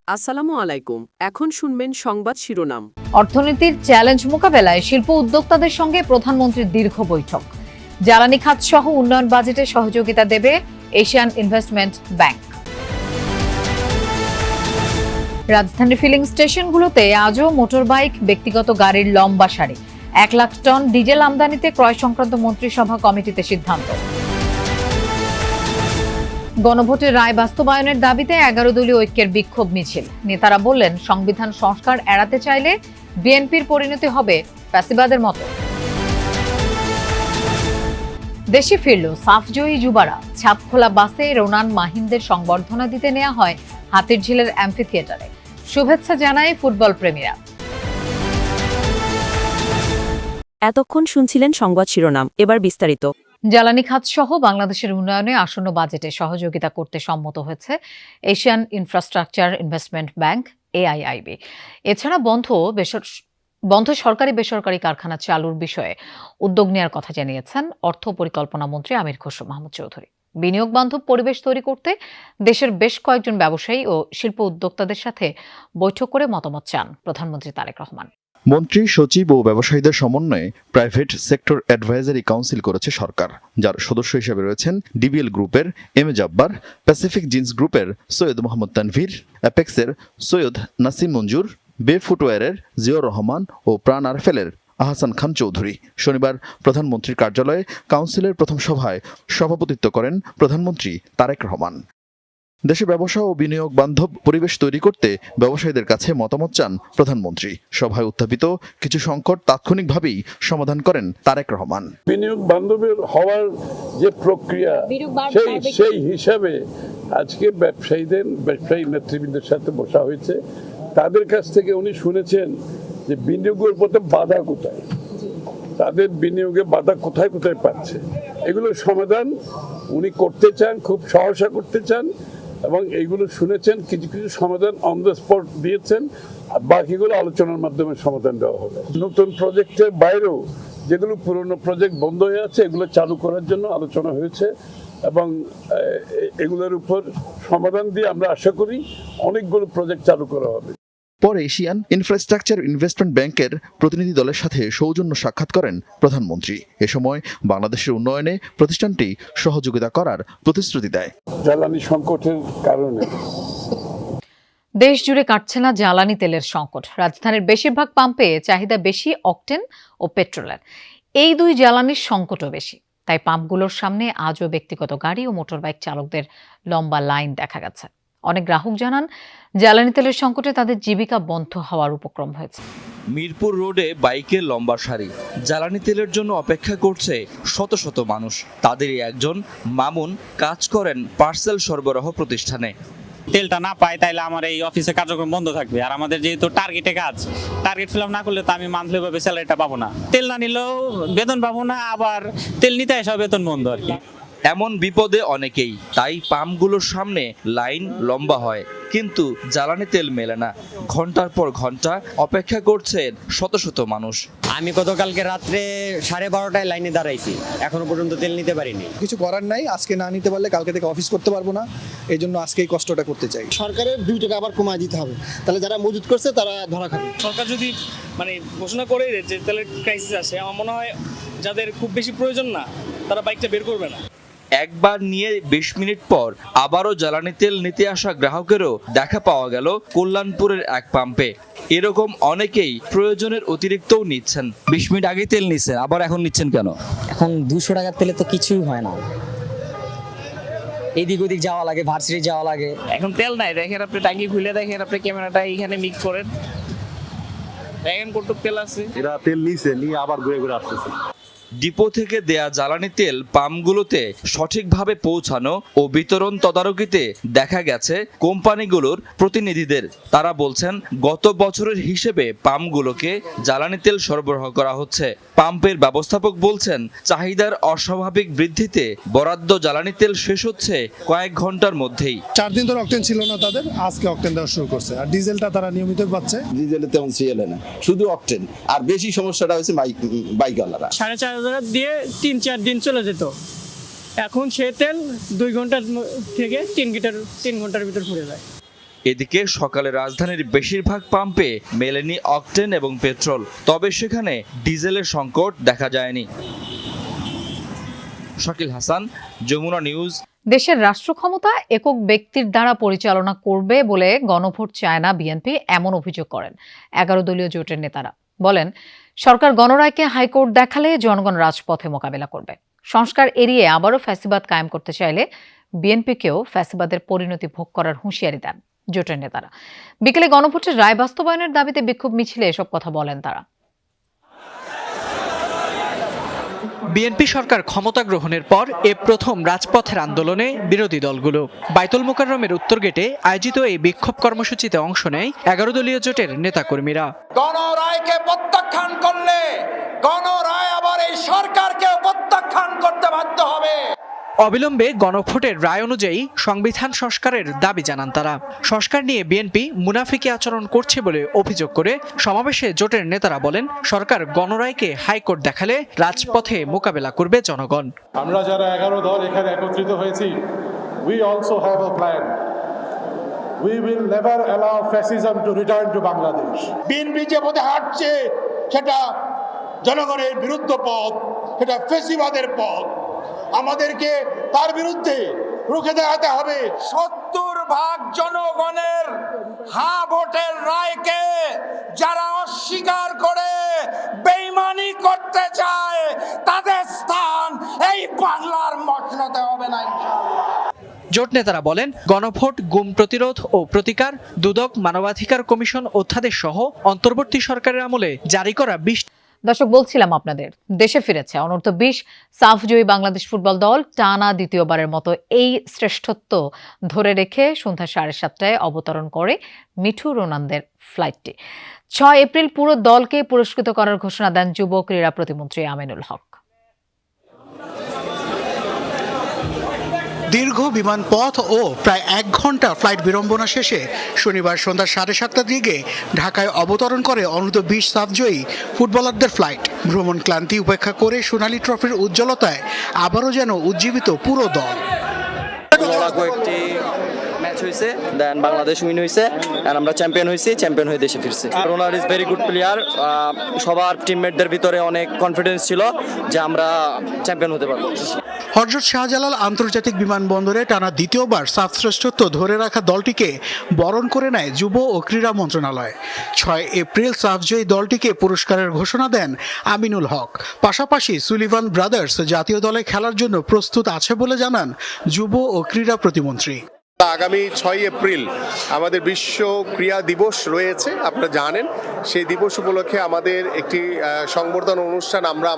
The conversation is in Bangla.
আসসালামু আলাইকুম। এখন শুনবেন সংবাদ শিরোনাম। অর্থনীতির চ্যালেঞ্জ মোকাবেলায় শিল্প উদ্যোক্তাদের সঙ্গে প্রধানমন্ত্রীর দীর্ঘ বৈঠক। জ্বালানি খাত সহ উন্নয়ন বাজেটে সহযোগিতা দেবে এশিয়ান ইনভেস্টমেন্ট ব্যাংক। রাজধানীর ফিলিং স্টেশনগুলোতে আজও মোটরবাইক, ব্যক্তিগত গাড়ির লম্বা সারি। 1 লাখ টন ডিজেল আমদানিতে ক্রয় সংক্রান্ত মন্ত্রিসভা কমিটিতে সিদ্ধান্ত। গণভোটের রায় বাস্তবায়নের দাবিতে 11 দলীয় ঐক্যের বিক্ষোভ মিছিল। নেতারা বললেন, সংবিধান সংস্কার এড়াতে চাইলে বিএনপির পরিণতি হবে ফ্যাসিবাদের মতো। দেশে ফিরল সাফজয়ী যুবারা। ছাপখোলা বাসে রোনান মাহিনদের সংবর্ধনা দিতে নেওয়া হয় হাতিরঝিলের অ্যাম্ফি থিয়েটারে। শুভেচ্ছা জানায় ফুটবল প্রেমীরা। এতক্ষণ শুনছিলেন সংবাদ শিরোনাম, এবার বিস্তারিত। জ্বালানি খাত সহ বাংলাদেশের উন্নয়নে আসন্ন বাজেটে সহযোগিতা করতে সম্মত হয়েছে Asian infrastructure investment bank AIIB. এছাড়া বন্ধ সরকারি বেসরকারি কারখানা চালুর বিষয়ে উদ্যোগ নেওয়ার কথা জানিয়েছেন অর্থ পরিকল্পনা মন্ত্রী আমির খসরু মাহমুদ চৌধুরী। বিনিয়োগ বান্ধব পরিবেশ তৈরি করতে দেশের বেশ কয়েকজন ব্যবসায়ী ও শিল্প উদ্যোক্তাদের সাথে বৈঠক করে মতামত চান প্রধানমন্ত্রী তারেক রহমান। মন্ত্রী, সচিব ও ব্যবসায়ীদের সমন্বয়ে প্রাইভেট সেক্টর অ্যাডভাইজারি কাউন্সিল করেছে সরকার, যার সদস্য হিসেবে রয়েছেন ডিবিএল গ্রুপের M A Jabbar, Pacific jeans গ্রুপের সৈয়দ মোহাম্মদ তানভীর, অ্যাপেক্সের সৈয়দ নাসিম মঞ্জুর, বে ফুটওয়্যারের জিয়র রহমান ও প্রাণ আরফেলের আহসান খান চৌধুরী। শনিবার প্রধানমন্ত্রীর কার্যালয়ে কাউন্সিলের প্রথম সভায় সভাপতিত্ব করেন প্রধানমন্ত্রী তারেক রহমান। দেশে ব্যবসা ও বিনিয়োগ বান্ধব পরিবেশ তৈরি করতে ব্যবসায়ীদের কাছে মতামত চান প্রধানমন্ত্রী। সভায় উত্থাপিত কিছু সংকট তাৎক্ষণিকভাবেই সমাধান করেন তারেক রহমান। বিনিয়োগ বান্ধবের হওয়ার যে প্রক্রিয়া, সেই হিসাবে আজকে ব্যবসায়ী নেতৃবৃন্দের সাথে বসা হয়েছে। তাদের কাছ থেকে উনি শুনেছেন যে বিনিয়োগের পথে বাধা কোথায়, তাদের বিনিয়োগে বাধা কোথায় কোথায় পাচ্ছে, এগুলোর সমাধান উনি করতে চান, খুব সহসা করতে চান এবং এইগুলো শুনেছেন। কিছু কিছু সমাধান অন দ্য স্পট দিয়েছেন, আর বাকিগুলো আলোচনার মাধ্যমে সমাধান দেওয়া হবে। নতুন প্রজেক্টের বাইরেও যেগুলো পুরনো প্রজেক্ট বন্ধ হয়ে আছে, এগুলো চালু করার জন্য আলোচনা হয়েছে এবং এগুলোর উপর সমাধান দিয়ে আমরা আশা করি অনেকগুলো প্রজেক্ট চালু করা হবে। পরে এশিয়ান ইনফ্রাস্ট্রাকচার ইনভেস্টমেন্ট ব্যাংকের প্রতিনিধি দলের সাথে সৌজন্য সাক্ষাৎ করেন প্রধানমন্ত্রী। এ সময় বাংলাদেশের উন্নয়নে প্রতিষ্ঠানটি সহযোগিতা করার প্রতিশ্রুতি দেয়। জ্বালানি সংকটের কারণে দেশ জুড়ে কাটছে না জ্বালানি তেলের সংকট। রাজধানীর বেশিরভাগ পাম্পে চাহিদা বেশি অকটেন ও পেট্রোলের। এই দুই জ্বালানির সংকটও বেশি। তাই পাম্পগুলোর সামনে আজও ব্যক্তিগত গাড়ি ও মোটরবাইক চালকদের লম্বা লাইন দেখা গেছে। অনেক গ্রাহক জানান, জ্বালানি তেলের সংকটে তাদের জীবিকা বন্ধ হওয়ার উপক্রম হয়েছে। মিরপুর রোডে বাইকের লম্বা সারি, জ্বালানি তেলের জন্য অপেক্ষা করছে শত শত মানুষ। তাদেরই একজন মামুন কাজ করেন পার্সেল সরবরাহ প্রতিষ্ঠানে। তেলটা না পাই তাইলে আমার এই অফিসে কার্যক্রম বন্ধ থাকবে, আর আমাদের যেহেতু টার্গেটে কাজ, টার্গেট ফিল আপ না করলে তো আমি মান্থলি ভাবে স্যালারিটা পাবো না। তেল না নিলেও বেতন পাবো না, আবার তেল নিতে এসে বেতন বন্ধ আর কি। এমন বিপদে অনেকেই, তাই পাম্পগুলোর সামনে লাইন লম্বা হয়, কিন্তু জ্বালানি তেল মেলে না। ঘন্টার পর ঘন্টা অপেক্ষা করছেন শত শত মানুষ। আমি গতকালকে রাত্রে 12:30টায় লাইনে দাঁড়াইছি, এখনো পর্যন্ত তেল নিতে পারিনি। কিছু করার নাই, আজকে না নিতে পারলে কালকে থেকে অফিস করতে পারবো না, এই জন্য আজকে এই কষ্টটা করতে চাই। সরকারের 2 টাকা আবার কমায় দিতে হবে, তাহলে যারা মজুত করছে তারা ধরা খাবে। সরকার যদি ঘোষণা করে যে তেলের ক্রাইসিস আসে, আমার মনে হয় যাদের খুব বেশি প্রয়োজন না তারা বাইকটা বের করবে না। একবার নিয়ে 20 মিনিট পর আবারও জ্বালানি তেল নিতে আসা গ্রাহকেরও দেখা পাওয়া গেল কল্যাণপুরের এক পাম্পে। এরকম অনেকেই প্রয়োজনের অতিরিক্তও নিচ্ছেন। 20 মিনিট আগে তেল নিচ্ছেন, আবার এখন নিচ্ছেন কেন? এখন 200 টাকার তেলে তো কিছুই হয় না, এদিক ওদিক যাওয়া লাগে, ভার্সিটি যাওয়া লাগে। এখন তেল নাই, দেখেন আপনি টাঙ্কি খুলে দেখেন, আপনি ক্যামেরাটা এখানে মিক্স করেন, দেখেন কতটুকু তেল আছে। এরা তেল নিয়ে আবার ঘুরে ঘুরে আসতেছে। ডিপো থেকে দেয়া জ্বালানি তেল পাম্পগুলোতে সঠিকভাবে পৌঁছানো ও বিতরণ তদারকিতে দেখা গেছে কোম্পানিগুলোর প্রতিনিধিদের। তারা বলছেন, গত বছরের হিসেবে পাম্পগুলোকে জ্বালানি তেল সরবরাহ করা হচ্ছে। পাম্পের ব্যবস্থাপক বলছেন, চাহিদার অস্বাভাবিক বৃদ্ধিতে বরাদ্দ জ্বালানি তেল শেষ হচ্ছে কয়েক ঘন্টার মধ্যেই। 4 দিন ধরে অকটেন ছিল না তাদের, আজকে অকটেন দেওয়া শুরু করছে। আর ডিজেলটা তারা নিয়মিত পাচ্ছে। ডিজেলে তেমন সিএলএ না, শুধু অকটেন। আর বেশি সমস্যাটা হচ্ছে বাইকওয়ালারা। 4,500 দিয়ে 3-4 দিন চলে যেত, এখন সে তেল 2 ঘন্টা থেকে 3 ঘন্টার ভিতর ফুরে যায়। এদিকে সকালে রাজধানীর বেশিরভাগ পাম্পে মেলেনি অকটেন এবং পেট্রোল, তবে সেখানে ডিজেলের সংকট দেখা যায়নি। শাকিল হাসান, যমুনা নিউজ। দেশের রাষ্ট্র ক্ষমতা একক ব্যক্তির দ্বারা পরিচালনা করবে বলে গণভোট চায় না বিএনপি, এমন অভিযোগ করেন 11 দলীয় জোটের নেতারা। বলেন, সরকার গণরায়কে হাইকোর্ট দেখালে জনগণ রাজপথে মোকাবেলা করবে। সংস্কার এড়িয়ে আবারও ফ্যাসিবাদ কায়েম করতে চাইলে বিএনপিকেও ফ্যাসিবাদের পরিণতি ভোগ করার হুঁশিয়ারি দেন জোটের নেতারা। বিকেলে গণভোটের রায় বাস্তবায়নের দাবিতে বিক্ষোভ মিছিলে এসব কথা বলেন তারা। বিএনপি সরকার ক্ষমতা গ্রহণের পর এ প্রথম রাজপথের আন্দোলনে বিরোধী দলগুলো। বাইতুল মোকাররমের উত্তর গেটে আয়োজিত এই বিক্ষোভ কর্মসূচিতে অংশ নেয় 11 দলীয় জোটের নেতাকর্মীরা। গণরায়কে প্রত্যাখ্যান করলে গণরায় আবার এই সরকারকে প্রত্যাখ্যান করতে বাধ্য হবে। অবিলম্বে গণভোটের রায় অনুযায়ী সংবিধান সংস্কারের দাবি জানান তারা। সংস্কার নিয়ে বিএনপি মুনাফিকি আচরণ করছে বলে অভিযোগ করে সমাবেশে জোটের নেতারা বলেন, সরকার গণরায়কে হাইকোর্ট দেখালে রাজপথে মোকাবেলা করবে জনগণ। আমরা যারা 11 দল এখানে একত্রিত হয়েছি, we also have a plan. We will never allow fascism to return to Bangladesh. BNP যে পথে হাঁটছে সেটা জনগণের বিরুদ্ধ পথ, সেটা ফ্যাসিবাদের পথ। আমাদেরকে তার বিরুদ্ধে রুখে দাঁড়াতে হবে। 70% জনগণের হ্যাঁ ভোটের রায়কে যারা অস্বীকার করে বেঈমানি করতে চায়, তাদের স্থান এই বাংলার মসনদে হবে না ইনশাআল্লাহ। জোট নেতারা বলেন, গণভোট, গুম প্রতিরোধ ও প্রতিকার, দুদক, মানবাধিকার কমিশন অধ্যাদেশ সহ অন্তর্বর্তী সরকারের আমলে জারি করা 20। দর্শক, বলছিলাম আপনাদের, দেশে ফিরেছে অনূর্ধ্ব-20 সাফ জয়ী বাংলাদেশ ফুটবল দল। টানা দ্বিতীয়বারের মতো এই শ্রেষ্ঠত্ব ধরে রেখে সন্ধ্যা 7:30টায় অবতরণ করে মিঠু রোনালদের ফ্লাইটটি। 6 এপ্রিল পুরো দলকে পুরস্কৃত করার ঘোষণা দেন যুব ক্রীড়া প্রতিমন্ত্রী আমিনুল হক। দীর্ঘ বিমান পথ ও প্রায় 1 ঘন্টা ফ্লাইট বিড়ম্বনা শেষে শনিবার সন্ধ্যা 7:30টার দিকে ঢাকায় অবতরণ করে অনূর্ধ্ব-20 সাফজয়ী ফুটবলারদের ফ্লাইট। ভ্রমণ ক্লান্তি উপেক্ষা করে সোনালী ট্রফির উজ্জ্বলতায় আবারও যেন উজ্জীবিত পুরো দল। কয়েকটি ম্যাচ হয়েছে, দেন বাংলাদেশ উইন হয়েছে, আর আমরা চ্যাম্পিয়ন হয়েছি, চ্যাম্পিয়ন হয়ে দেশে ফিরছি। Ronaldo is very good player. সবার টিমমেটদের ভিতরে অনেক কনফিডেন্স ছিল যে আমরা চ্যাম্পিয়ন হতে পারবো। হযরত শাহজালাল আন্তর্জাতিক বিমানবন্দরে টানা দ্বিতীয়বার সাফ শ্রেষ্ঠত্ব ধরে রাখা দলটিকে বরণ করে নেয় যুব ও ক্রীড়া মন্ত্রণালয়। 6 এপ্রিল সাফজয়ী দলটিকে পুরস্কারের ঘোষণা দেন আমিনুল হক। পাশাপাশি সুলিভান ব্রাদার্স জাতীয় দলে খেলার জন্য প্রস্তুত আছে বলে জানান যুব ও ক্রীড়া প্রতিমন্ত্রী। আগামী 6 এপ্রিল আমাদের বিশ্ব ক্রীড়া দিবস রয়েছে, আপনারা জানেন। সেই দিবস উপলক্ষে আমাদের একটি সংবর্ধনা অনুষ্ঠান আমরা